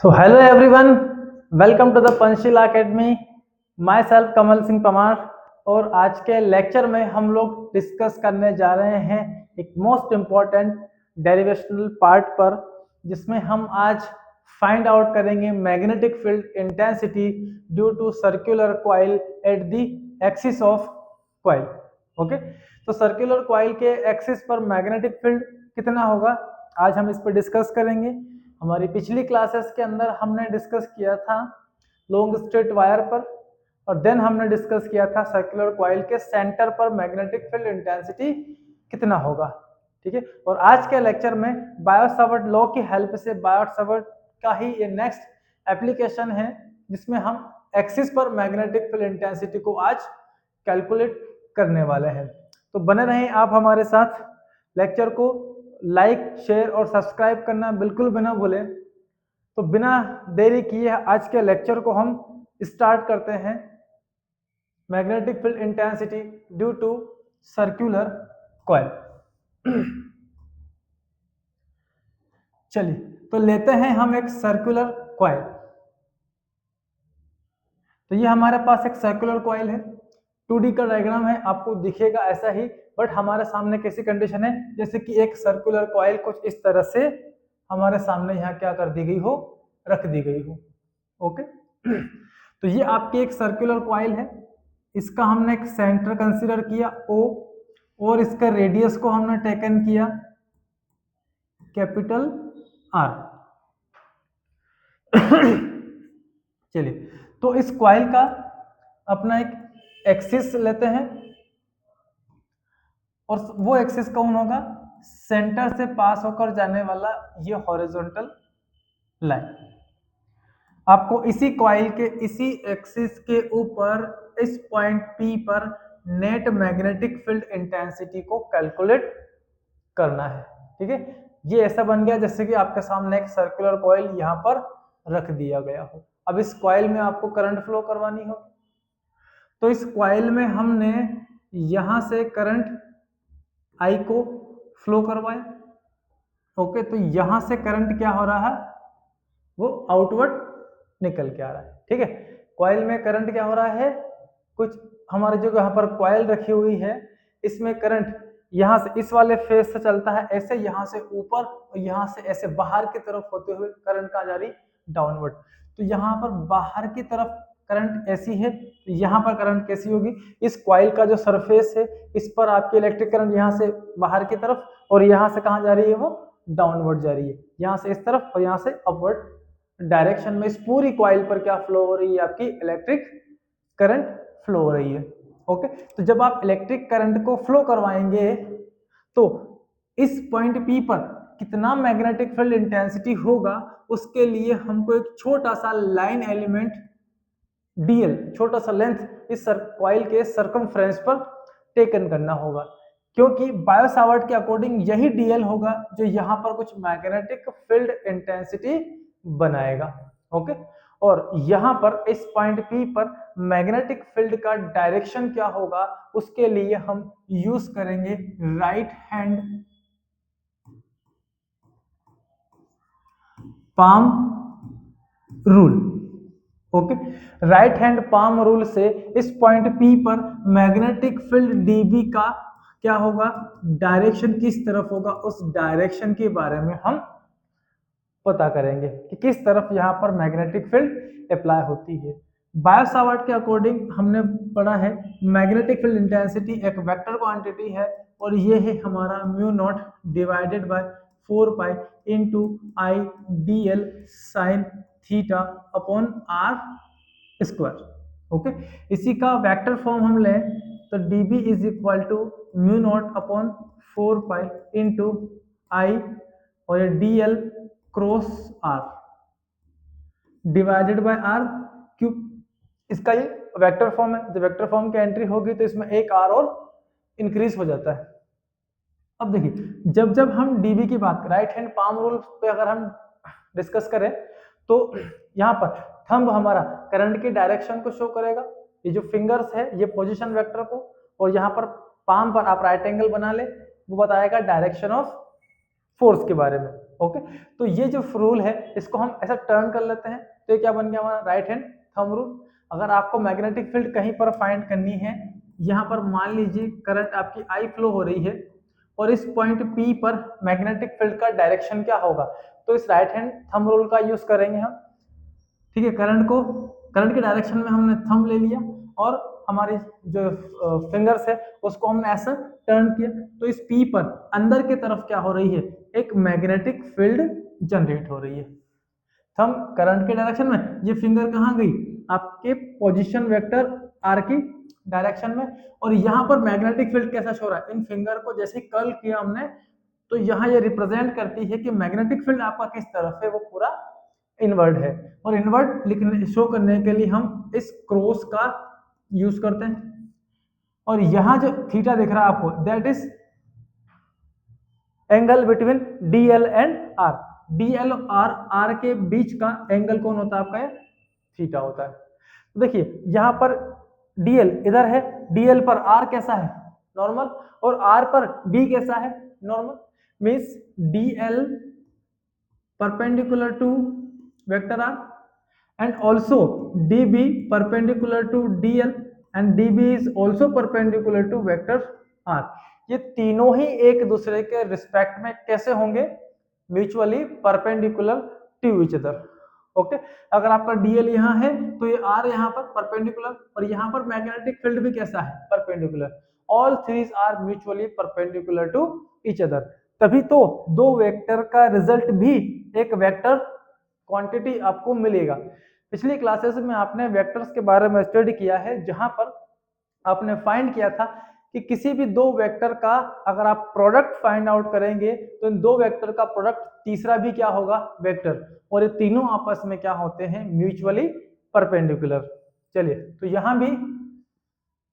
So hello everyone, welcome to the Panchsheela Academy. Myself Kamal Singh Pamar और आज के लेक्चर में हम लोग डिस्कस करने जा रहे हैं एक मोस्ट इम्पॉर्टेंट डेरिवेशनल पार्ट पर, जिसमें हम आज फाइंड आउट करेंगे magnetic field intensity due to circular coil at the axis of coil. Okay, तो सर्कुलर कॉइल के एक्सिस पर मैग्नेटिक फील्ड कितना होगा आज हम इस पर डिस्कस करेंगे. हमारी पिछली क्लासेस के अंदर हमने डिस्कस किया था लॉन्ग स्ट्रेट वायर पर, और देन हमने डिस्कस किया था सर्कुलर कॉइल के सेंटर पर मैग्नेटिक फील्ड इंटेंसिटी कितना होगा. ठीक है, और आज के लेक्चर में बायो-सावर्ट लॉ की हेल्प से बायो-सावर्ट का ही ये नेक्स्ट एप्लीकेशन है, जिसमें हम एक्सिस पर मैग्नेटिक फील्ड इंटेंसिटी को आज कैलकुलेट करने वाले हैं. तो बने रहें आप हमारे साथ. लेक्चर को लाइक, शेयर और सब्सक्राइब करना बिल्कुल बिना भूलें. तो बिना देरी किए आज के लेक्चर को हम स्टार्ट करते हैं. Magnetic field intensity due to circular coil. चलिए, तो लेते हैं हम एक सर्कुलर कॉइल. तो ये हमारे पास एक सर्कुलर कॉइल है. 2D का डायग्राम है, आपको दिखेगा ऐसा ही, बट हमारे सामने कैसी कंडीशन है, जैसे कि एक सर्कुलर कॉइल कुछ इस तरह से हमारे सामने यहाँ क्या कर दी गई हो, रख दी गई हो. ओके, तो ये आपकी एक सर्कुलर कॉइल है. इसका हमने एक सेंटर कंसीडर किया O, और इसका रेडियस को हमने टेकन किया कैपिटल R. चलिए, तो इस कॉइल का अपना एक एक्सिस लेते हैं, और वो एक्सिस कौन होगा, सेंटर से पास होकर जाने वाला ये हॉरिजॉन्टल लाइन. आपको इसी कॉइल के इसी एक्सिस के ऊपर इस पॉइंट P पर नेट मैग्नेटिक फील्ड इंटेंसिटी को कैलकुलेट करना है. ठीक है, ये ऐसा बन गया जैसे कि आपके सामने एक सर्कुलर कॉइल यहाँ पर रख दिया गया हो. अब इस कॉइल में आपको करंट फ्लो करवानी होगी. तो इस कॉइल में हमने यहां से करंट I को फ्लो करवाया. ओके, तो यहां से करंट क्या हो रहा है, वो आउटवर्ड निकल के आ रहा है. ठीक है, कॉइल में करंट क्या हो रहा है, कुछ हमारे जो यहाँ पर कॉइल रखी हुई है इसमें करंट यहाँ से इस वाले फेस से चलता है ऐसे, यहाँ से ऊपर और यहाँ से ऐसे बाहर की तरफ होते हुए करंट कहाँ जा रही, डाउनवर्ड. तो यहाँ पर बाहर की तरफ करंट ऐसी है, यहाँ पर करंट कैसी होगी, इस कॉइल का जो सरफेस है इस पर आपकी इलेक्ट्रिक करंट यहाँ से बाहर की तरफ, और यहाँ से कहाँ जा रही है, वो डाउनवर्ड जा रही है, यहाँ से इस तरफ और यहाँ से अपवर्ड डायरेक्शन में. इस पूरी कॉइल पर क्या फ्लो हो रही है, आपकी इलेक्ट्रिक करंट फ्लो हो रही है. ओके, तो जब आप इलेक्ट्रिक करंट को फ्लो करवाएंगे तो इस पॉइंट P पर कितना मैग्नेटिक फील्ड इंटेंसिटी होगा, उसके लिए हमको एक छोटा सा लाइन एलिमेंट dl, छोटा सा लेंथ इस कॉइल के सर्कमफ्रेंस पर टेकन करना होगा, क्योंकि बायो-सावर्ट के अकॉर्डिंग यही dl होगा जो यहाँ पर कुछ मैग्नेटिक फील्ड इंटेंसिटी बनाएगा. ओके, और यहाँ पर इस पॉइंट P पर मैग्नेटिक फील्ड का डायरेक्शन क्या होगा, उसके लिए हम यूज करेंगे right hand palm rule. Okay, right hand palm rule से इस पॉइंट P पर मैग्नेटिक फील्ड dB का क्या होगा, डायरेक्शन किस तरफ होगा, उस डायरेक्शन के बारे में हम पता करेंगे कि किस तरफ यहाँ पर मैग्नेटिक फील्ड अप्लाई होती है. बायो-सावर्ट के अकॉर्डिंग हमने पढ़ा है मैग्नेटिक फील्ड इंटेंसिटी एक वेक्टर क्वांटिटी है, और ये है हमारा mu naught divided by 4 pi into I D L sine theta upon R square. Okay, इसी का वेक्टर फॉर्म हम लें तो dB is equal to mu naught upon 4 pi into I और ये D L cross R divided by R cube. इसका ये vector form है. जब वेक्टर फॉर्म की एंट्री होगी तो इसमें एक आर और इंक्रीज हो जाता है. अब देखिए, जब जब हम डीबी की बात करें, राइट हैंड पाम रूल पे अगर हम डिस्कस करें तो यहाँ पर थंब हमारा करंट की डायरेक्शन को शो करेगा, ये जो फिंगर्स है ये पोजीशन वेक्टर को, और यहाँ पर पाम पर आप राइट एंगल बना ले, वो बताएगा डायरेक्शन ऑफ फोर्स के बारे में. ओके, तो ये जो रूल है इसको हम ऐसा टर्न कर लेते हैं, तो ये क्या बन गया हमारा राइट हैंड थंब रूल। अगर आपको मैग्नेटिक फील्ड कहीं पर फाइंड करनी है, यहाँ पर मान लीजिए करंट आपकी आई फ्लो हो रही है और इस पॉइंट P पर मैग्नेटिक फील्ड का डायरेक्शन क्या होगा, तो इस राइट हैंड थंब रूल का यूज करेंगे हम। ठीक है, करंट के डायरेक्शन में हमने थंब ले लिया और हमारी जो फिंगर्स है उसको हमने ऐसा टर्न किया, तो इस P पर अंदर की तरफ क्या हो रही है, एक मैग्नेटिक फील्ड जनरेट हो रही है। थंब करंट के डायरेक्शन में, ये फिंगर कहाँ गई, आपके पोजीशन वेक्टर आर की डायरेक्शन में, और यहाँ पर मैग्नेटिक फील्ड कैसा शो रहा है, इन फिंगर को जैसे कर्ल किया हमने, तो यहाँ ये रिप्रेजेंट करती है कि मैग्नेटिक फील्ड आपका किस तरफ है, वो पूरा इनवर्ड है। और इनवर्ड लिखने शो करने के लिए हम इस क्रॉस का यूज करते हैं, और यहाँ जो थीटा दिख रहा है आपको, that is angle between DL and R। DL और R के बीच का एंगल कौन होता है आपका, ये थीटा होता है। तो देखिए यहाँ पर DL इधर है, DL पर R कैसा है, नॉर्मल, और R पर D कैसा है, normal, means DL perpendicular to vector R and also DB perpendicular to DL and DB is also perpendicular to vector R। ये तीनों ही एक दूसरे के रिस्पेक्ट में कैसे होंगे, mutually perpendicular to each other. Okay, अगर आपका DL यहाँ है तो ये R यहाँ पर परपेंडिकुलर, और यहाँ पर मैग्नेटिक फील्ड भी कैसा है, perpendicular. All threes are mutually perpendicular to each other, तभी तो दो वेक्टर का रिजल्ट भी एक वेक्टर क्वांटिटी आपको मिलेगा। पिछली क्लासेस में आपने वेक्टर्स के बारे में स्टडी किया है, जहां पर आपने फाइंड किया था कि किसी भी दो वेक्टर का अगर आप प्रोडक्ट फाइंड आउट करेंगे तो इन दो वेक्टर का प्रोडक्ट तीसरा भी क्या होगा, वेक्टर, और ये तीनों आपस में क्या होते हैं, म्यूचुअली परपेंडिकुलर। चलिए, तो यहां भी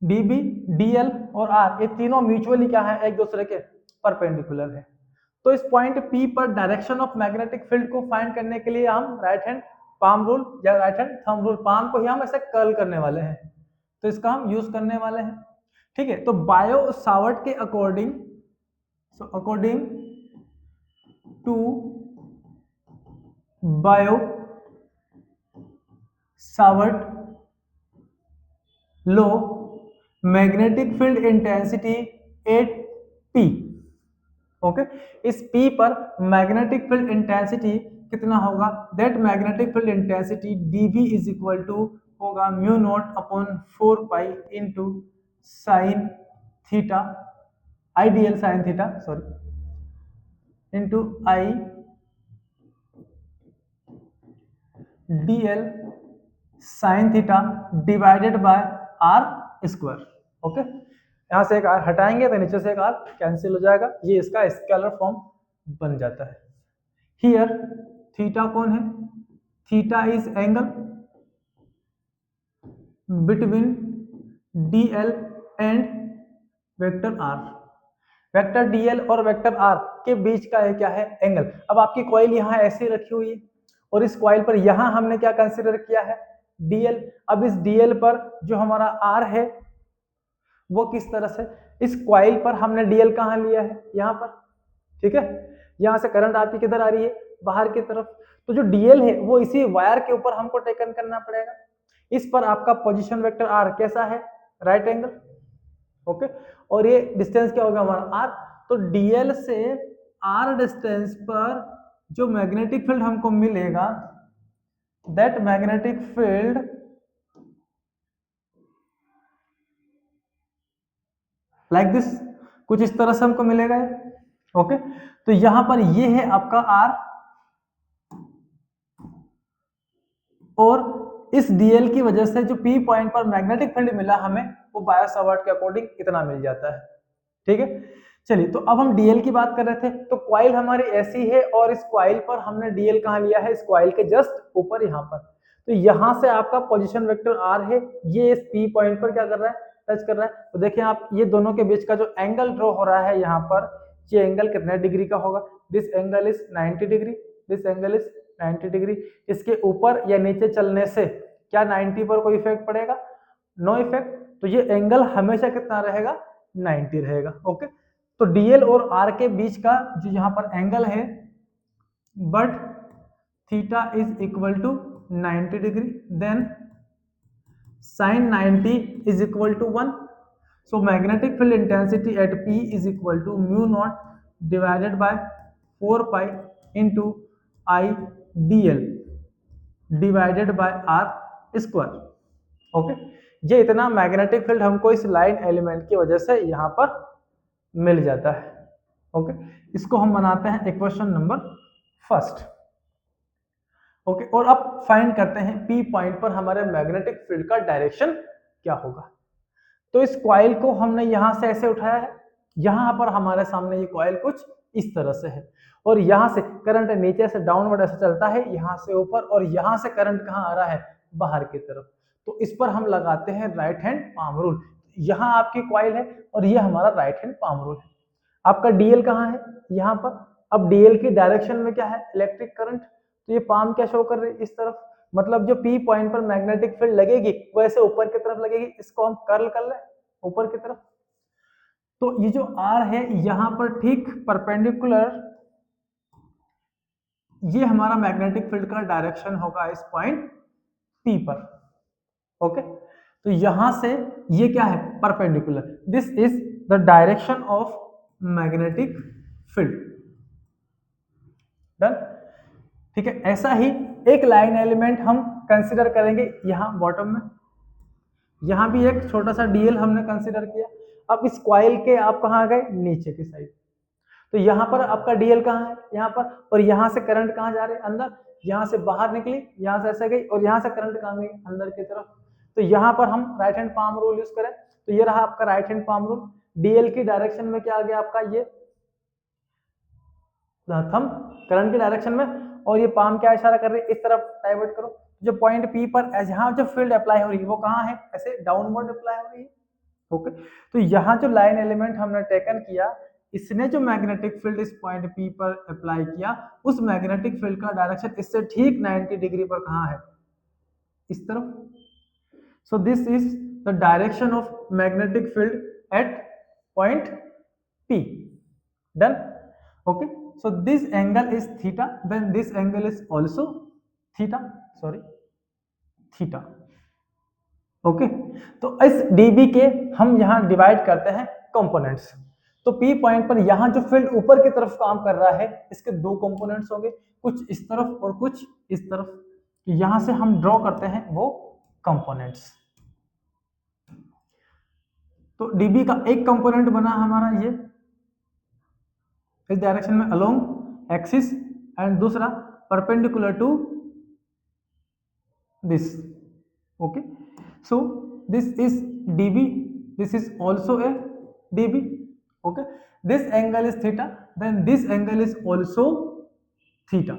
DB, DL और R ये तीनों म्यूचुअली क्या है, एक दूसरे के परपेंडिकुलर है। तो इस पॉइंट P पर डायरेक्शन ऑफ मैग्नेटिक फील्ड को फाइंड करने के लिए हम राइट हैंड पाम रूल या right hand thumb rule, palm को ही हम ऐसे कर्ल करने वाले हैं, तो इसका हम यूज करने वाले हैं। ठीक है, तो बायो सावर्ट के according, so according to Biot Savart law, magnetic field intensity at P, okay, इस P पर मैग्नेटिक फील्ड इंटेंसिटी कितना होगा, that magnetic field intensity dB is equal to होगा mu naught upon 4 pi into sine theta, ideal sine theta sorry, into I DL sine theta divided by R square. Okay, यहां से एक R हटाएंगे तो नीचे से एक R कैंसिल हो जाएगा, ये इसका स्केलर फॉर्म बन जाता है। हियर थीटा कौन है, theta is angle between DL and vector R। Vector DL और वेक्टर R के बीच का है क्या है, एंगल। अब आपकी कॉइल यहाँ ऐसे रखी हुई है और इस कॉइल पर यहाँ हमने क्या कंसीडर किया है, DL। अब इस DL पर जो हमारा R है वो किस तरह से, इस कॉइल पर हमने DL कहाँ लिया है, यहाँ पर। ठीक है, यहाँ से करंट आपकी किधर आ रही है, बाहर की तरफ, तो जो DL है वो इसी वायर के ऊपर हमको टेकन करना पड़ेगा। इस पर आपका पोजीशन वेक्टर R कैसा है, राइट एंगल। ओके, और ये डिस्टेंस क्या होगा हमारा R, तो DL से R डिस्टेंस पर जो मैग्नेटिक फील्ड हमको मिलेगा, that magnetic field like this, कुछ इस तरह से हमको मिलेगा। ओके, तो यहां पर ये है आपका R, और इस DL की वजह से जो P पॉइंट पर मैग्नेटिक फील्ड मिला हमें, वो बायो सावर्ट के अकॉर्डिंग इतना मिल जाता है। ठीक है, चलिए, तो अब हम DL की बात कर रहे थे, तो कॉइल हमारी ऐसी है और इस कॉइल पर हमने DL कहाँ लिया है, इस कॉइल के जस्ट ऊपर यहाँ पर। तो यहाँ से आपका पोजीशन वेक्टर R है, ये इस P पॉइंट पर क्या कर रहा है, टच कर रहा है। तो देखिए आप, ये दोनों के बीच का जो एंगल ड्रॉ हो रहा है यहाँ पर, ये एंगल कितने डिग्री का होगा, this angle is 90 degree, this angle is 90 degree. इसके ऊपर या नीचे चलने से क्या 90 पर कोई इफेक्ट पड़ेगा, नो इफेक्ट, तो ये एंगल हमेशा कितना रहेगा, 90 रहेगा। ओके, तो DL और R के बीच का जो यहाँ पर एंगल है but theta is equal to 90 degree, then sin 90 is equal to 1. So magnetic field intensity at P is equal to mu naught divided by 4 pi into I dl divided by R square. Okay, ये इतना magnetic field हमको इस line element की वजह से यहां पर मिल जाता है। ओके, इसको हम बनाते हैं इक्वेशन नंबर फर्स्ट। ओके, और अब फाइंड करते हैं पी पॉइंट पर हमारे मैग्नेटिक फील्ड का डायरेक्शन क्या होगा। तो इस कॉइल को हमने यहां से ऐसे उठाया है, यहां पर हमारे सामने ये कॉइल कुछ इस तरह से है, और यहां से करंट नीचे से डाउनवर्ड ऐसे चलता है, यहां से ऊपर, और यहां से करंट कहां आ रहा है, बाहर की तरफ। तो इस पर हम लगाते हैं राइट हैंड पाम रूल। यहां आपकी कॉइल है और ये हमारा राइट हैंड पाम रूल है। आपका डीएल कहां है, यहां पर। अब डीएल की डायरेक्शन में क्या है, इलेक्ट्रिक करंट। तो ये पाम क्या शो कर रही है, इस तरफ। मतलब जो पी पॉइंट पर मैग्नेटिक फील्ड लगेगी वो ऐसे ऊपर की तरफ लगेगी। इसको हम कर्ल कर ले ऊपर की तरफ। तो ये जो आर है यहां पर ठीक परपेंडिकुलर, ये हमारा मैग्नेटिक फील्ड का डायरेक्शन होगा इस पॉइंट पी पर। ओके, तो यहां से ये क्या है, perpendicular. This is the direction of magnetic field. Done, ठीक है। ऐसा ही एक लाइन एलिमेंट हम कंसीडर करेंगे यहां बॉटम में। यहां भी एक छोटा सा डीएल हमने कंसीडर किया। अब इस कॉइल के आप कहां गए, नीचे की साइड। तो यहाँ पर आपका डीएल कहाँ है, यहाँ पर, और यहाँ से करंट कहाँ जा रही है, अंदर। यहाँ से बाहर निकली, यहाँ से ऐसे गई, और यहाँ से करंट कहाँ गई, अंदर की तरफ। तो यहाँ पर हम right hand palm rule use करें, तो ये रहा आपका right hand palm rule. DL की डायरेक्शन में क्या आ गया आपका, ये थंब करंट की डायरेक्शन में, और ये पाम क्या इशारा कर रही है, इस तरफ डाइवर्ट करो। जो पॉइंट पी पर जहाँ जो फील्ड अप्लाई हो रही है वो कहाँ है, ऐसे डाउनवर्ड अप्लाई हो रही है। ओके, तो यहाँ जो लाइन एलिमेंट हमने टेकन किया, इसने जो मैग्नेटिक फील्ड इस पॉइंट पी पर अप्लाई किया, उस मैग्नेटिक फील्ड का डायरेक्शन इससे ठीक 90 डिग्री पर कहाँ है, इस तरफ। So this is the direction of magnetic field at point P. Done. Okay, so this angle is theta, then this angle is also theta, sorry theta. Okay, तो इस डीबी के हम यहां डिवाइड करते हैं कंपोनेंट्स। तो पी पॉइंट पर यहां जो फील्ड ऊपर की तरफ काम कर रहा है, इसके दो कंपोनेंट्स होंगे, कुछ इस तरफ और कुछ इस तरफ। तो यहां से हम ड्रॉ करते हैं वो कंपोनेंट्स। तो डीबी का एक कंपोनेंट बना हमारा ये इस डायरेक्शन में अलोंग एक्सिस, एंड दूसरा perpendicular to this. Okay, so this is dB, this is also a dB. Okay, this angle is theta, then this angle is also theta.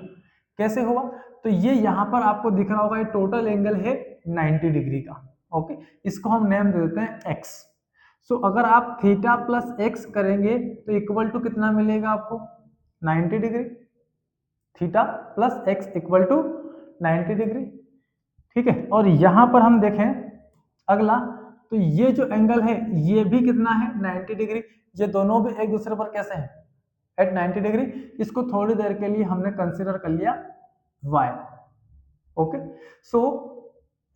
कैसे हुआ, तो ये यहां पर आपको दिख रहा होगा, ये टोटल एंगल है 90 डिग्री का। ओके, इसको हम नेम दे देते हैं x। सो अगर आप थीटा प्लस एक्स करेंगे तो इक्वल टू कितना मिलेगा आपको, 90 degree. Theta plus X equal to 90 degree. ठीक है, और यहां पर हम देखें अगला, तो ये जो एंगल है ये भी कितना है, 90 डिग्री। ये दोनों भी एक दूसरे पर कैसे हैं, एट 90 डिग्री। इसको थोड़ी देर के लिए हमने कंसीडर कर लिया y। Okay, so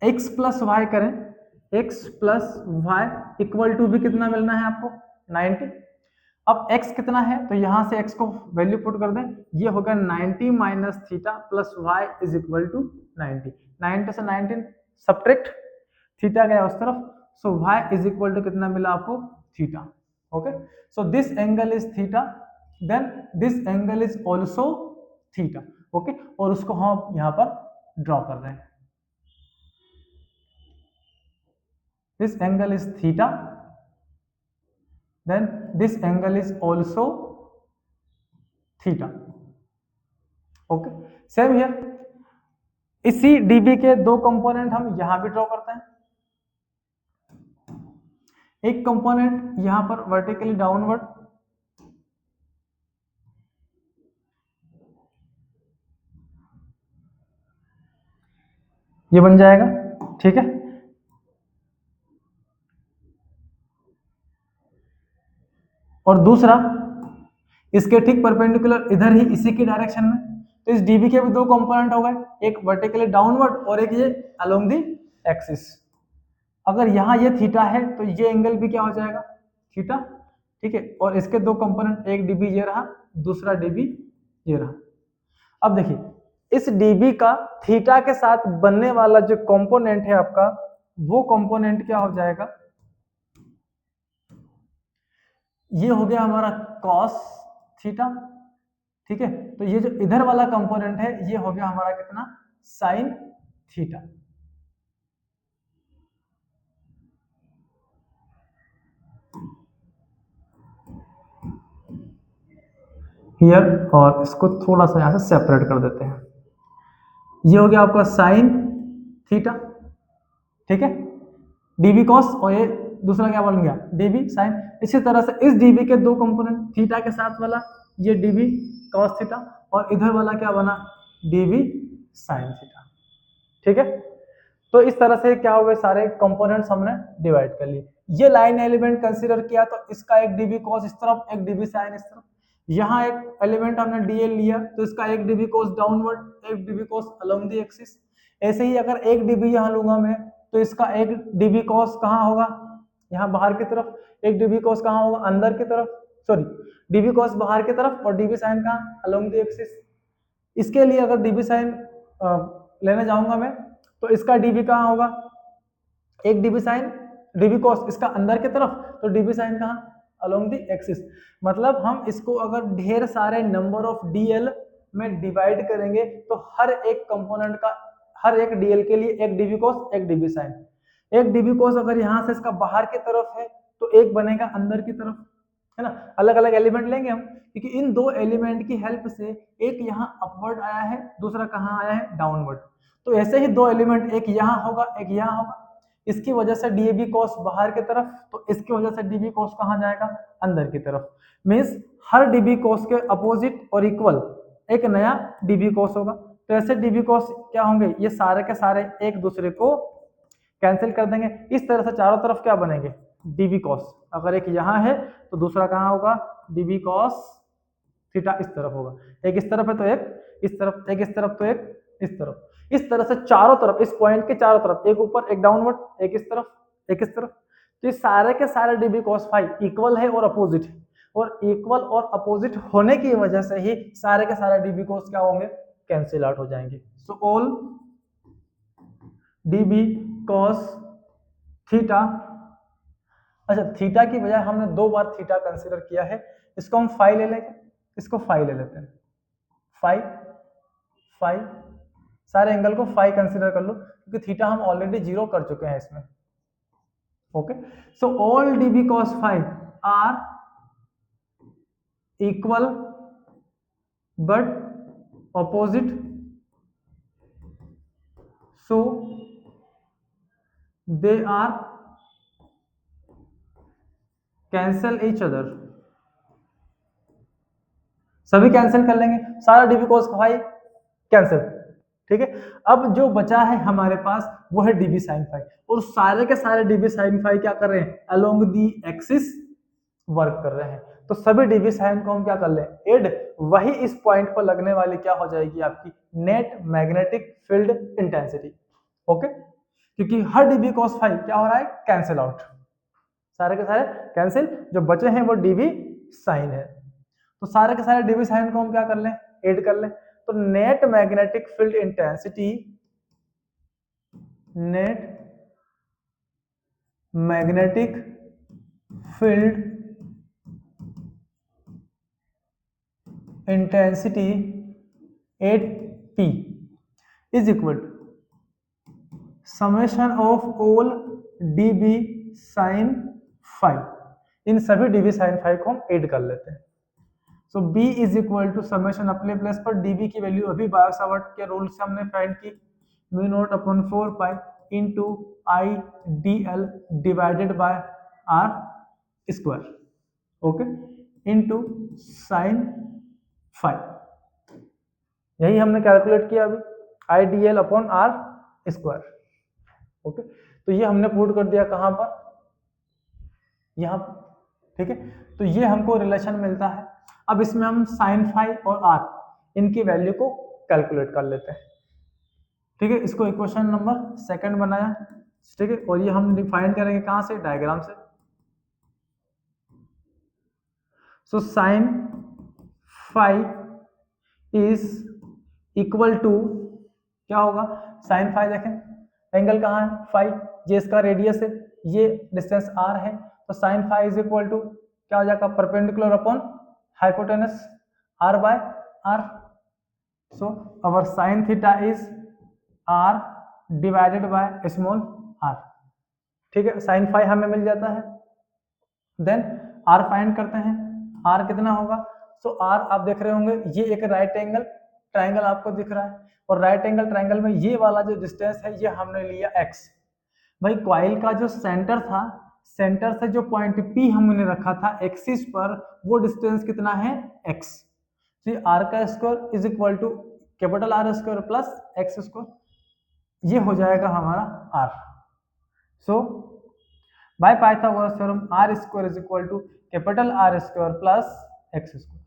x plus Y करें, x plus Y equal to भी कितना मिलना है आपको, 90। अब x कितना है, तो यहां से x को वैल्यू पुट कर दें, ये होगा 90 minus theta plus y is equal to 90। 90 से 19 सब्ट्रैक्ट, थीटा गया उस तरफ, so y is equal to कितना मिला आपको, theta. Okay, so this angle is theta, then this angle is also theta. Okay, और उसको हम यहां पर ड्रॉ कर रहे हैं। This angle is theta, then this angle is also theta. Okay, same here। इसी dB के दो कंपोनेंट हम यहां भी ड्रॉ करते हैं। एक कंपोनेंट यहां पर वर्टिकली डाउनवर्ड, ये बन जाएगा। ठीक है, और दूसरा इसके ठीक परपेंडिकुलर इधर ही इसी की डायरेक्शन में, तो इस डीबी के भी दो कंपोनेंट हो गए, एक वर्टिकली डाउनवर्ड और एक ये अलोंग दी एक्सिस। अगर यहाँ ये थीटा है तो ये एंगल भी क्या हो जाएगा, थीटा, ठीक है। और इसके दो कंपोनेंट, एक डीबी ये रहा, दूसरा डीबी ये रहा। अब देखिए इस डीबी का थीटा के साथ बनने वाला जो कंपोनेंट है आपका, वो कंपोनेंट क्या हो जाएगा, ये हो गया हमारा कॉस थीटा, ठीक है। तो ये जो इधर वाला कंपोनेंट है ये हो गया हमारा कितना, साइन थीटा। हियर, और इसको थोड़ा सा यहां से सेपरेट कर देते हैं। ये हो गया आपका साइन थीटा, ठीक है, डीबी कॉस, और ये दूसरा क्या बन गया, डीबी साइन। इसी तरह से इस डीबी के दो कंपोनेंट, थीटा के साथ वाला ये डीबी कॉस थीटा, और इधर वाला क्या बना, डीबी साइन थीटा, ठीक है। तो इस तरह से क्या हो गए, सारे कंपोनेंट्स हमने डिवाइड कर लिए। ये लाइन एलिमेंट कंसीडर किया तो इसका एक डीबी कॉस इस तरफ, एक डीबी साइन इस तरफ। यहाँ एक एलिमेंट हमने डीएल लिया तो इसका एक डीबी कॉस डाउनवर्ड, एक dB cos along the axis. ऐसे ही अगर एक डीबी यहाँ लूंगा मैं तो इसका एक डीबी कॉस कहाँ होगा, यहाँ बाहर की तरफ, एक डीबी कॉस कहाँ होगा, अंदर की तरफ, सॉरी डीबी कॉस बाहर की तरफ, और डीबी साइन कहाँ, अलोंग द एक्सिस। इसके लिए अगर डीबी साइन लेने जाऊंगा मैं तो इसका डीबी कहाँ होगा, एक डीबी साइन, डीबी कॉस इसका अंदर की तरफ, तो डीबी साइन कहाँ, अलोंग द एक्सिस। मतलब हम इसको अगर ढेर सारे नंबर ऑफ डीएल में डिवाइड करेंगे तो हर एक कंपोनेंट का, हर एक डीएल के लिए एक डीबी कॉस, एक डीबी साइन। एक डीबी कॉस अगर यहाँ से इसका बाहर की तरफ है तो एक बनेगा अंदर की तरफ, है ना। अलग अलग एलिमेंट लेंगे हम, क्योंकि इन दो एलिमेंट की हेल्प से एक यहाँ अपवर्ड आया है, दूसरा कहाँ आया है, डाउनवर्ड। तो ऐसे ही दो एलिमेंट, एक यहाँ होगा, एक यहाँ होगा। इसकी वजह से डीबी कॉस बाहर की तरफ, तो इसकी वजह से डीबी कॉस कहाँ जाएगा, अंदर की तरफ। मीन्स हर डीबी कॉस के अपोजिट और इक्वल एक नया डीबी कॉस होगा। तो ऐसे डीबी कॉस क्या होंगे, ये सारे के सारे एक दूसरे को कैंसिल कर देंगे। इस तरह से चारों तरफ क्या बनेंगे, डीबी कॉस। अगर एक यहाँ है तो दूसरा कहाँ होगा, डीबी कॉस थीटा इस तरफ होगा। एक इस तरफ है तो एक इस तरफ, एक इस तरफ तो एक इस तरफ। इस तरह से चारों तरफ, इस पॉइंट के चारों तरफ, एक ऊपर, एक डाउनवर्ड, एक इस तरफ, एक इस तरफ। तो ये सारे के सारे डीबी कॉस फाई इक्वल है और अपोजिट है, और इक्वल और अपोजिट होने की वजह से ही सारे के सारे डीबी कॉस क्या होंगे, कैंसिल आउट हो जाएंगे। सो ऑल डीबी कॉस थीटा, अच्छा थीटा की बजाय हमने दो बार थीटा कंसीडर किया है, इसको हम फाई ले लेंगे, इसको फाई ले लेते हैं, फाई फाई, सारे एंगल को फाई कंसीडर कर लो, क्योंकि थीटा हम ऑलरेडी जीरो कर चुके हैं इसमें। Okay, so all DB cos phi are equal but opposite, so they are cancel each other. सभी कैंसिल कर लेंगे, सारा डीबी कॉस फाई कैंसिल, ठीक है। अब जो बचा है हमारे पास वो है डीबी साइन फाई, और सारे के सारे डीबी साइन फाई क्या कर रहे हैं, अलोंग दी एक्सिस वर्क कर रहे हैं। तो सभी डीबी साइन को हम क्या कर लें, एड, वही इस पॉइंट पर लगने वाली क्या हो जाएगी आपकी net magnetic field intensity. Okay, क्योंकि हर डीबी कॉस फाई क्या हो रहा है, कैंसिल आउट, सारे के सारे कैंसिल, जो बचे हैं वो डीबी साइन है। तो सारे के सारे डीबी साइन को हम क्या कर लें, ऐड कर लें। तो net magnetic field intensity, net magnetic field intensity at P is equal to summation of all dB sine phi. इन सभी डीबी साइन फाई को हम ऐड कर लेते हैं। So B is equal to summation अपने प्लेस पर डीबी की वैल्यू अभी बायो-सावर्ट के रूल से हमने फाइंड की, mu naught upon 4 pi into I D L divided by R square, okay, into sine phi. यही हमने कैलकुलेट किया अभी, I D L upon R square, okay. तो ये हमने पुट कर दिया कहां पर, यहाँ पर, ठीक है। तो ये हमको रिलेशन मिलता है। अब इसमें हम साइन फाई और आर इनकी वैल्यू को कैलकुलेट कर लेते हैं। ठीक है, इसको इक्वेशन नंबर सेकंड बनाया। ठीक है, और ये हम डिफाइन करेंगे कहाँ से, डायग्राम से। So sine phi is equal to क्या होगा, साइन फाई देखें एंगल कहाँ है, फाई, ये इसका रेडियस है, ये डिस्टेंस r है, तो sine phi is equal to क्या हो जाएगा, perpendicular upon hypotenuse r by r। So our sine theta is r divided by small r। ठीक है, साइन फाई हमें मिल जाता है। देन r फाइंड करते हैं, r कितना होगा। सो r आप देख रहे होंगे, ये एक राइट एंगल ट्राइंगल आपको दिख रहा है, और राइट एंगल ट्राइंगल में ये वाला जो डिस्टेंस है ये हमने लिया x। भाई कॉइल का जो सेंटर था, सेंटर से जो पॉइंट P हमने रखा था एक्सिस पर, वो डिस्टेंस कितना है x। तो r का square is equal to capital R square plus x square, ये हो जाएगा हमारा r। So by Pythagoras theorem r square is equal to capital R square plus x square.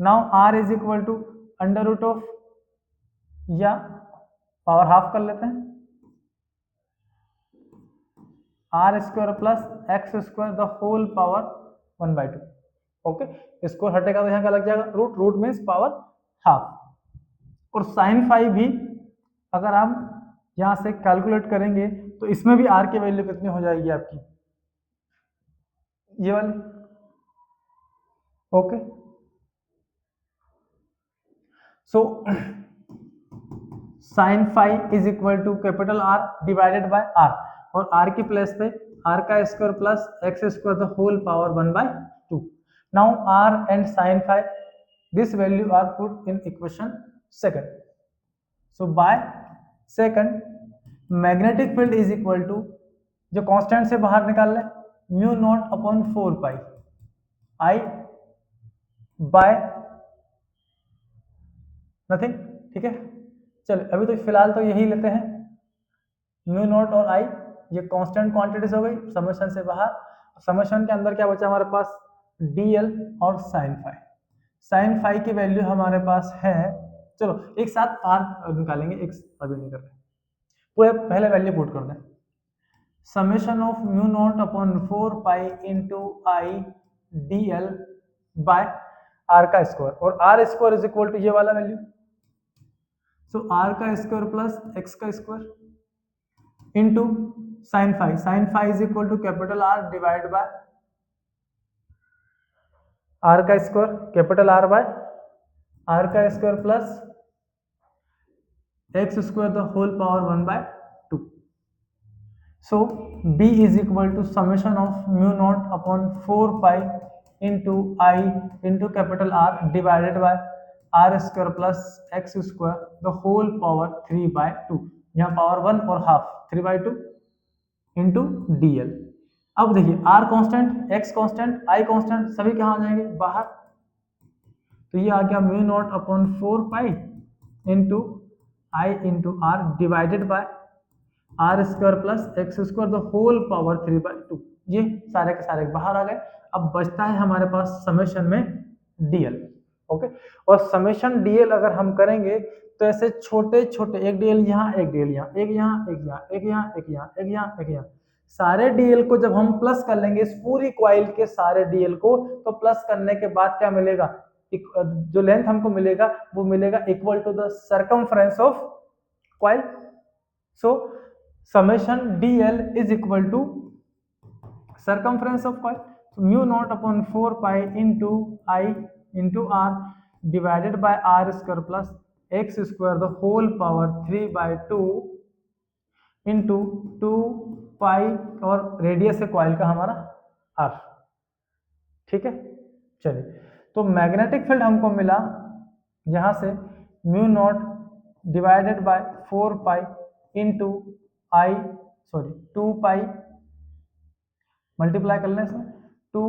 Now r is equal to under root of, या power half कर लेते हैं, r square plus x square the whole power 1/2। Okay, इसको हटेगा तो यहाँ क्या लग जाएगा, root, root means power half. और साइन फाई भी अगर आप यहाँ से कैलकुलेट करेंगे तो इसमें भी r की वैल्यू कितनी हो जाएगी आपकी, ये वाली। Okay, so sine phi is equal to capital R divided by r, और r की प्लेस पे r का square plus x square the whole power 1/2। Now r and sine phi this value are put in equation second. So by second magnetic field is equal to, जो constant से बाहर निकाल ले, mu naught upon 4 pi I by nothing. ठीक है, चलो अभी तो फिलहाल तो यही लेते हैं, म्यू नॉट और आई, ये कांस्टेंट क्वांटिटीज हो गई समेशन से बाहर। समेशन के अंदर क्या बचा हमारे पास, dl और साइन फाई। साइन फाई की वैल्यू हमारे पास है, चलो एक साथ r निकालेंगे, एक अभी नहीं कर रहे, पूरे पहले वैल्यू पुट कर दें। Summation of mu naught upon 4 pi into I dl by r का स्क्वायर, और r square is equal to ये वाला वैल्यू, सो r का स्क्वायर प्लस x का square into sine phi, sine phi is equal to capital R divide by r का square, capital R by r का square plus x square the whole power 1/2। So b is equal to summation of mu naught upon 4 pi into I into capital R divided by r square plus x square the whole power 3/2। यहाँ power 1 और half 3/2 into dl। अब देखिए r constant, x constant, i constant, सभी कहाँ आ जाएंगे, बाहर। तो ये आ गया mu naught upon 4 pi into I into r divided by r square plus x square the whole power 3/2। ये सारे के सारे बाहर आ गए। अब बचता है हमारे पास समेशन में dl। ओके, और समेशन dl अगर हम करेंगे तो ऐसे छोटे छोटे, एक dl यहाँ, एक dl यहाँ, एक यहाँ, एक यहाँ, एक यहाँ, एक यहाँ, एक यहाँ, एक यहाँ, सारे dl को जब हम प्लस कर लेंगे इस पूरी कॉइल के सारे dl को, तो प्लस करने के बाद क्या मिलेगा, जो लेंथ हमको मिलेगा वो मिलेगा equal to the circumference of coil. So summation dl is equal to circumference of coil, so mu naught upon 4 pi into I into r divided by r square plus x square the whole power 3/2 into 2 pi, और radius है coil का हमारा r। ठीक है, चलिए, तो magnetic field हमको मिला यहां से mu naught divided by 4 pi into I, sorry 2 pi, multiply कर लें इसमें, 2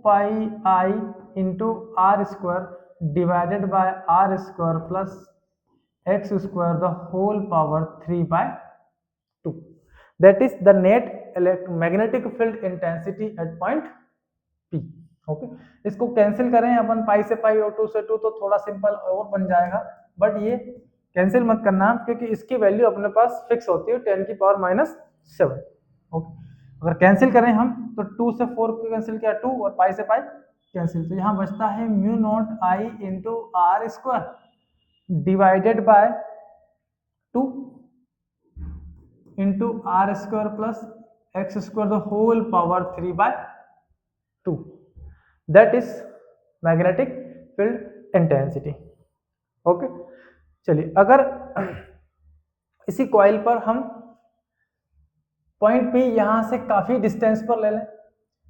pi I into R square divided by R square plus X square the whole power 3/2। That is the net magnetic field intensity at point P। Okay, इसको cancel करें अपन, पाई से पाई और 2 से 2, तो थोड़ा सिंपल और बन जाएगा, बट ये कैंसिल मत करना क्योंकि इसकी वैल्यू अपने पास फिक्स होती है 10⁻⁷। ओके, अगर कैंसिल करें हम तो 2 से 4 को कैंसिल किया 2 और पाई से पाई कैंसिल, तो यहाँ बचता है mu naught I into R square divided by 2 into R square plus X square the whole power 3/2, that is magnetic field intensity. Okay, चलिए अगर इसी कॉइल पर हम पॉइंट P यहां से काफी डिस्टेंस पर ले लें,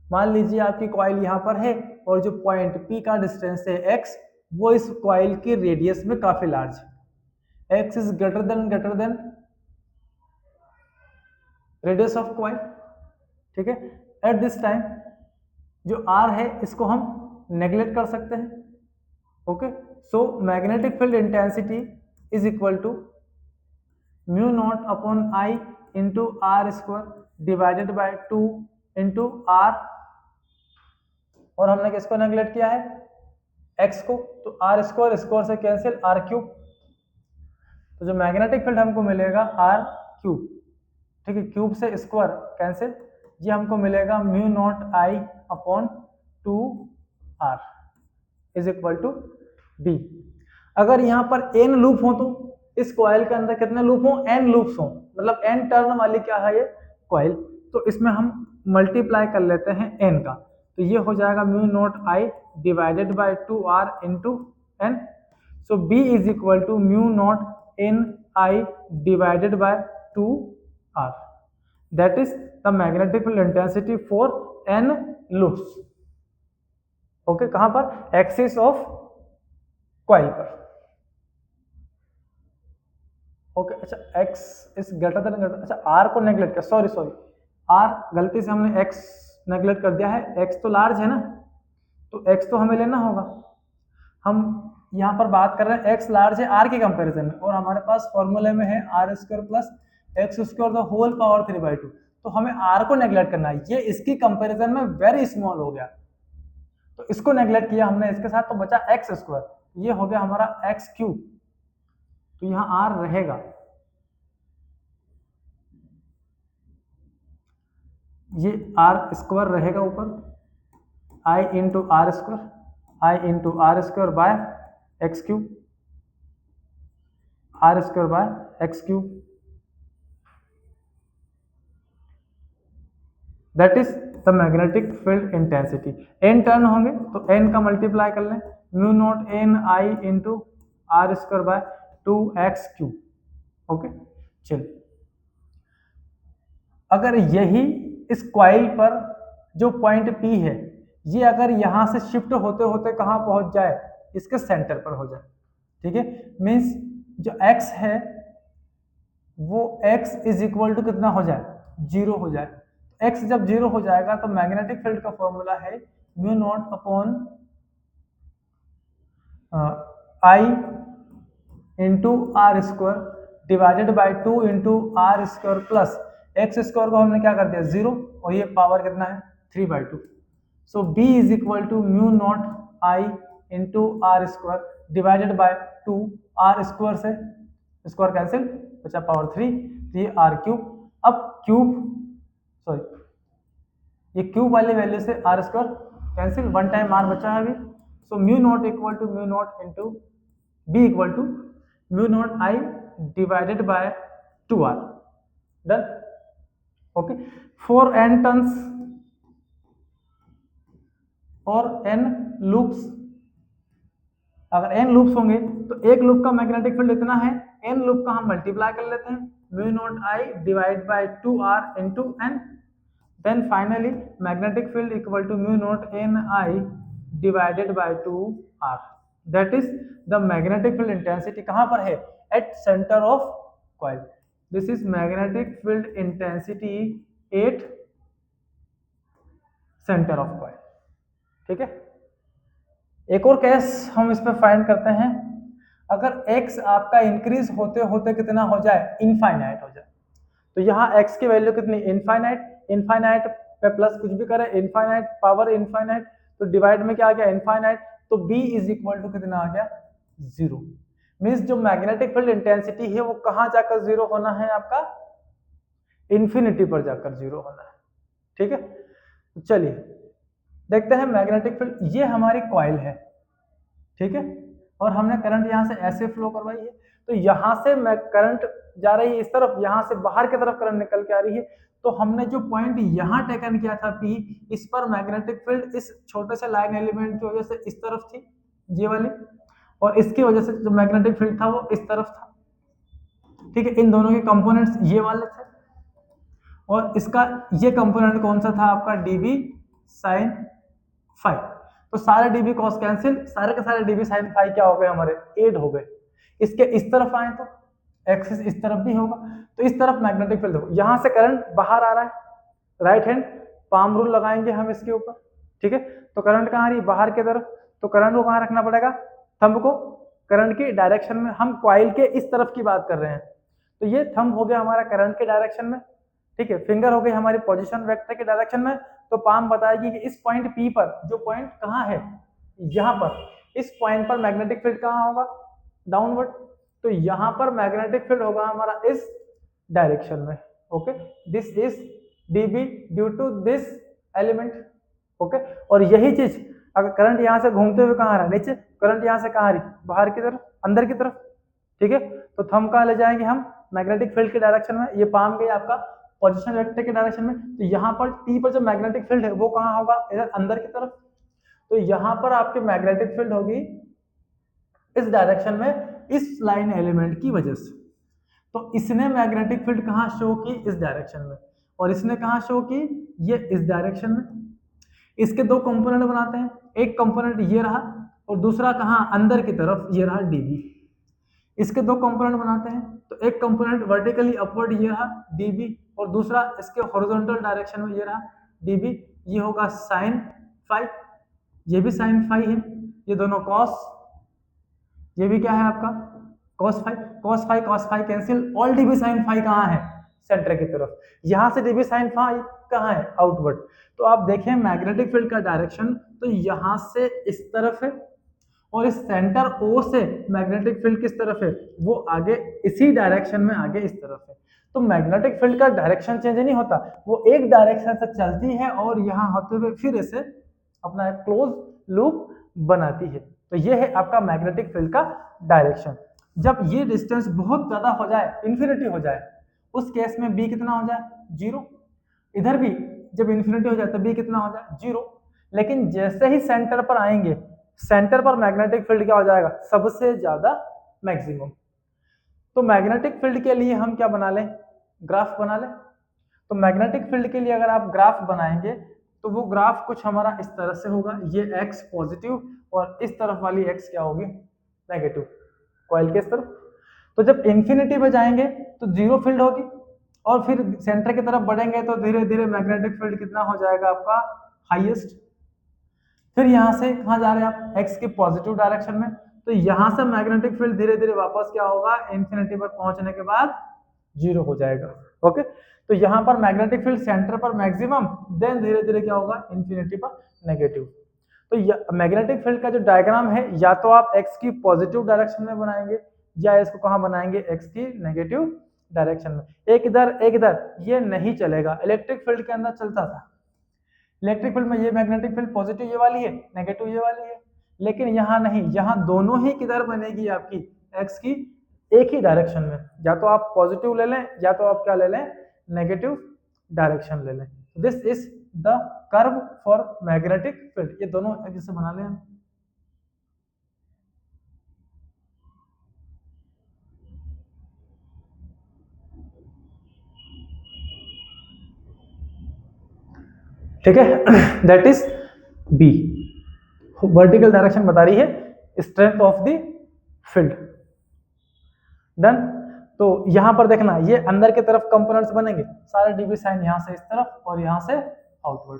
मान लीजिए आपकी कॉइल यहां पर है और जो पॉइंट P का डिस्टेंस है x, वो इस कॉइल की रेडियस में काफी लार्ज है, x is greater than radius of coil. ठीक है, एट दिस टाइम जो r है इसको हम नेग्लेक्ट कर सकते हैं। Okay, so magnetic field intensity is equal to mu naught upon I into R square divided by 2 into R, और हमने किसको नेग्लेक्ट किया है, x को, तो आर स्क्वायर स्क्वायर से कैंसिल आर क्यूब, तो जो मैग्नेटिक फील्ड हमको मिलेगा आर क्यूब। ठीक है, क्यूब से स्क्वायर कैंसिल, ये हमको मिलेगा mu naught I upon 2r is equal to b। अगर यहाँ पर n लूप हो तो इस कॉइल के अंदर कितने लूप हो, n लूप्स हो, मतलब n टर्न वाली क्या है ये कॉइल, तो इसमें हम मल्टीप्लाई कर लेते हैं n का, तो ये हो जाएगा mu naught I divided by 2r into n, so b is equal to mu naught n I divided by 2r, that is the magnetic field intensity for n loops. Okay, कहां पर, axis of coil पर। Okay, अच्छा x is greater than, अच्छा r को neglect कर, sorry r गलती से हमने x नेग्लेक्ट कर दिया है, x तो लार्ज है ना, तो x तो हमें लेना होगा, हम यहाँ पर बात कर रहे हैं x लार्ज है r के कंपैरिजन में, और हमारे पास फॉर्मूले में है R square plus X square the whole power 3/2, तो हमें r को नेग्लेक्ट करना है, ये इसकी कंपैरिजन में वेरी स्मॉल हो गया, तो इसको नेग्लेक्ट किया हमने इसके साथ, तो बचा एक्स स्क्वायर, ये हो गया हमारा एक्स क्यूब, तो यहाँ r रहेगा, ये r स्क्वायर रहेगा ऊपर, i into R square, i into R square by X cube, R square by X cube, that is the magnetic field intensity. n turn होंगे तो n का मल्टीप्लाई कर लें, mu naught n I into R square by 2x क्यूब। Okay, चलिए अगर यही इस कॉइल पर जो पॉइंट P है, ये अगर यहां से शिफ्ट होते होते कहां पहुंच जाए, इसके सेंटर पर हो जाए, ठीक है, मींस जो x है वो x इज इक्वल टू कितना हो जाए, 0 हो जाए, x जब 0 हो जाएगा तो मैग्नेटिक फील्ड का फॉर्मूला है mu naught upon I into R square divided by 2 into R square plus X square को हमने क्या कर दिया 0, और ये पावर कितना है 3/2, so b is equal to mu naught I into R square divided by 2 R square से स्क्वायर कैंसिल, बचा पावर 3, तो ये आर क्यूब, अब क्यूब सॉरी ये क्यूब वाली वैल्यू से R square cancel, one time R बचा है अभी, so mu naught equal to mu naught into B equal to mu naught I divided by 2r, done. Okay, for n turns और n loops, अगर n loops होंगे तो एक loop का magnetic field इतना है, n लूप का हम मल्टीप्लाई कर लेते हैं, mu naught I divide by 2r into n, then finally magnetic field equal to mu naught n I divided by 2r, that is the magnetic field intensity कहां पर है, at centre of coil, this is magnetic field intensity at centre of coil. ठीक है, एक और case हम इस पे फाइंड करते हैं, अगर x आपका इंक्रीज होते होते कितना हो जाए, इनफाइनाइट हो जाए, तो यहाँ x की वैल्यू कितनी, इनफाइनाइट, इनफाइनाइट पे प्लस कुछ भी करें, इनफाइनाइट पावर इनफाइनाइट, तो डिवाइड में क्या आ गया इनफाइनाइट, तो b इज इक्वल टू कितना आ गया 0, मीन्स जो मैग्नेटिक फील्ड इंटेंसिटी है वो कहां जाकर जीरो होना है, आपका इंफिनिटी पर जाकर जीरो होना है। ठीक है, तो चलिए देखते हैं मैग्नेटिक फील्ड। ये हमारी कॉइल है, ठीक है, और हमने करंट यहां से ऐसे फ्लो करवाई है, तो यहां से करंट जा रही है इस तरफ, यहां से बाहर की तरफ करंट निकल के आ रही है। तो हमने जो पॉइंट यहां टेकन किया था P, इस पर मैग्नेटिक फील्ड इस छोटे से लाइन एलिमेंट की वजह से इस तरफ थी, ये वाली, और इसकी वजह से जो मैग्नेटिक फील्ड था वो इस तरफ था। ठीक है, इन दोनों के कंपोनेंट्स ये वाले थे, और इसका ये कंपोनेंट कौन सा था आपका, dB sin फाई। तो सारे dB cos कैंसिल, सारे के सारे dB sin फाई क्या हो गए हमारे, 8 हो गए। इसके इस तरफ आए तो एक्सिस इस तरफ भी होगा, तो इस तरफ मैग्नेटिक फील्ड होगा। यहां से करंट बाहर आ रहा है, राइट हैंड पाम रूल लगाएंगे हम इसके ऊपर। ठीक है, तो करंट कहां आ रही है, बाहर की तरफ, तो करंट को कहां रखना पड़ेगा, थंब को करंट की डायरेक्शन में। हम कॉइल के इस तरफ की बात कर रहे हैं, तो ये थंब हो गया हमारा करंट के डायरेक्शन में। ठीक है, फिंगर हो गई हमारी पोजीशन वेक्टर के डायरेक्शन में। तो पाम बताएगी कि इस पॉइंट P पर, जो पॉइंट कहां है, यहां पर, इस पॉइंट पर मैग्नेटिक फील्ड कहां होगा, डाउनवर्ड। तो यहां पर मैग्नेटिक फील्ड होगा हमारा इस डायरेक्शन में। Okay, this is dB due to this element. Okay, और यही चीज अगर करंट यहां से घूमते हुए कहां आ रहा है, नीचे, करंट यहां से कहां आ रही, बाहर की तरफ, अंदर की तरफ। ठीक है, तो थंब कहां ले जाएंगे हम, मैग्नेटिक फील्ड के डायरेक्शन में। ये पाम गई आपका पोजीशन वेक्टर के डायरेक्शन में। तो यहाँ पर P पर जो मैग्नेटिक फील्ड है वो कहाँ होगा, इधर अंदर की तरफ। तो यहाँ पर आपके मैग्नेटिक फील्ड होगी इस डायरेक्शन में, इस लाइन एलिमेंट की वजह से। तो इसने मैग्नेटिक फील्ड कहाँ शो की, इस डायरेक्शन में, और इसने कहाँ शो की, ये इस डायरेक्शन में। इसके दो कंपोनेंट बनाते हैं, एक कंपोनेंट ये रहा, और दूसरा कहाँ, अंदर की तरफ, ये रहा dB। इसके दो कंपोनेंट बनाते हैं, तो एक कंपोनेंट वर्टिकली अपवर्ड ये रहा dB, और दूसरा इसके हॉरिजॉन्टल डायरेक्शन में ये रहा dB। ये होगा sin फाई, ये भी sin फाई है, ये दोनों cos, ये भी क्या है आपका cos phi. cos phi cancel, all dB sin phi कहाँ है, सेंटर की तरफ। यहां से dB sin फाई कहाँ है, आउटवर्ड। तो आप देखें मैग्नेटिक फील्ड का डायरेक्शन, तो यहां से इस तरफ है, और इस सेंटर O से मैग्नेटिक फील्ड किस तरफ है, वो आगे इसी डायरेक्शन में आगे इस तरफ है। तो मैग्नेटिक फील्ड का डायरेक्शन चेंज नहीं होता, वो एक डायरेक्शन से चलती है और यहाँ होते हुए फिर इसे अपना एक क्लोज लूप बनाती है। तो ये है आपका मैग्नेटिक फील्ड का डायरेक्शन। जब ये डिस्टेंस बहुत ज्यादा हो जाए, इंफिनिटी हो जाए, उस केस में B कितना हो जाए, 0। इधर भी जब इंफिनिटी हो जाए तो B कितना हो जाए, 0। लेकिन जैसे ही सेंटर पर आएंगे, सेंटर पर मैग्नेटिक फील्ड क्या हो जाएगा, सबसे ज्यादा मैक्सिमम। तो मैग्नेटिक फील्ड के लिए हम क्या बना लें, ग्राफ बना लें। तो मैग्नेटिक फील्ड के लिए अगर आप ग्राफ बनाएंगे, तो वो ग्राफ कुछ हमारा इस तरह से होगा, ये x पॉजिटिव और इस तरफ वाली x क्या होगी, नेगेटिव, कॉइल के इस तरफ। तो जब इंफिनिटी पे जाएंगे तो जीरो फील्ड होगी, और फिर सेंटर की तरफ बढ़ेंगे तो धीरे धीरे मैग्नेटिक फील्ड कितना हो जाएगा आपका, हाईएस्ट। फिर यहां से कहां जा रहे हैं आप, x के पॉजिटिव डायरेक्शन में। तो यहां से मैग्नेटिक फील्ड धीरे धीरे वापस क्या होगा, इंफिनिटी पर पहुंचने के बाद 0 हो जाएगा। ओके, तो यहां पर मैग्नेटिक फील्ड सेंटर पर मैक्सिमम, देन धीरे धीरे क्या होगा, इंफिनिटी पर नेगेटिव। तो मैग्नेटिक फील्ड का जो डायग्राम है, या तो आप x की पॉजिटिव डायरेक्शन में बनाएंगे, या इसको कहां बनाएंगे, x की नेगेटिव डायरेक्शन में। एक इधर, ये नहीं चलेगा। इलेक्ट्रिक फील्ड के अंदर चलता था, इलेक्ट्रिक फील्ड में ये मैग्नेटिक फील्ड पॉजिटिव ये वाली है, नेगेटिव ये वाली है। लेकिन यहाँ नहीं, यहाँ दोनों ही किधर बनेगी आपकी, एक्स की एक ही डायरेक्शन में। या तो आप पॉजिटिव ले लें, या तो आप क्या ले लें, नेगेटिव डायरेक्शन ले लें। This is the curve for magnetic field. ये दोनों जैसे बना लें हम। ठीक है, that is B, vertical direction बता रही है strength of the field. Done. तो यहां पर देखना, ये अंदर की तरफ कंपोनेंट्स बनेंगे, सारे dB साइन यहां से इस तरफ और यहां से आउटवर्ड।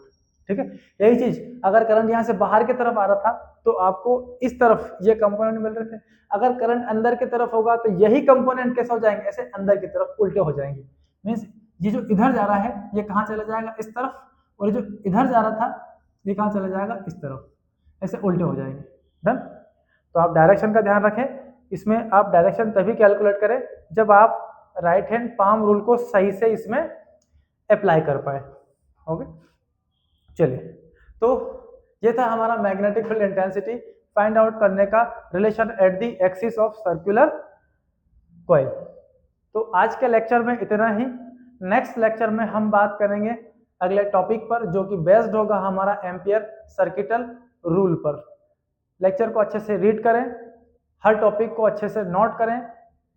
ठीक है, यही चीज अगर करंट यहां से बाहर की तरफ आ रहा था तो आपको इस तरफ ये कंपोनेंट मिल रहे थे। अगर करंट अंदर की तरफ होगा तो यही कंपोनेंट कैसे हो जाएंगे, ऐसे अंदर की तरफ उल्टे हो जाएंगे। मींस ये जो इधर जा रहा है ये कहां चला जाएगा, इस तरफ, और ये जो इधर जा रहा था ये कहां चला जाएगा, इस तरफ, ऐसे उल्टे हो जाएंगे। डन। तो आप डायरेक्शन का ध्यान रखें, इसमें आप डायरेक्शन तभी कैलकुलेट करें जब आप राइट हैंड पाम रूल को सही से इसमें अप्लाई कर पाए। ओके, चलिए, तो ये था हमारा magnetic field intensity find out करने का relation at the axis of circular coil. तो आज के लेक्चर में इतना ही। नेक्स्ट लेक्चर में हम बात करेंगे अगले टॉपिक पर, जो कि बेस्ड होगा हमारा एम्पियर सर्किटल रूल पर। लेक्चर को अच्छे से रीड करें, हर टॉपिक को अच्छे से नोट करें,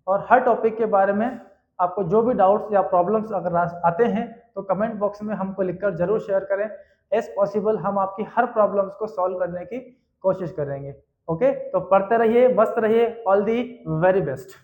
और हर टॉपिक के बारे में आपको जो भी डाउट्स या प्रॉब्लम्स अगर आते हैं तो कमेंट बॉक्स में हमको लिखकर जरूर शेयर करें। एज पॉसिबल हम आपकी हर प्रॉब्लम्स को सॉल्व करने की कोशिश करेंगे। ओके, तो पढ़ते रहिए, मस्त रहिए, ऑल दी वेरी बेस्ट।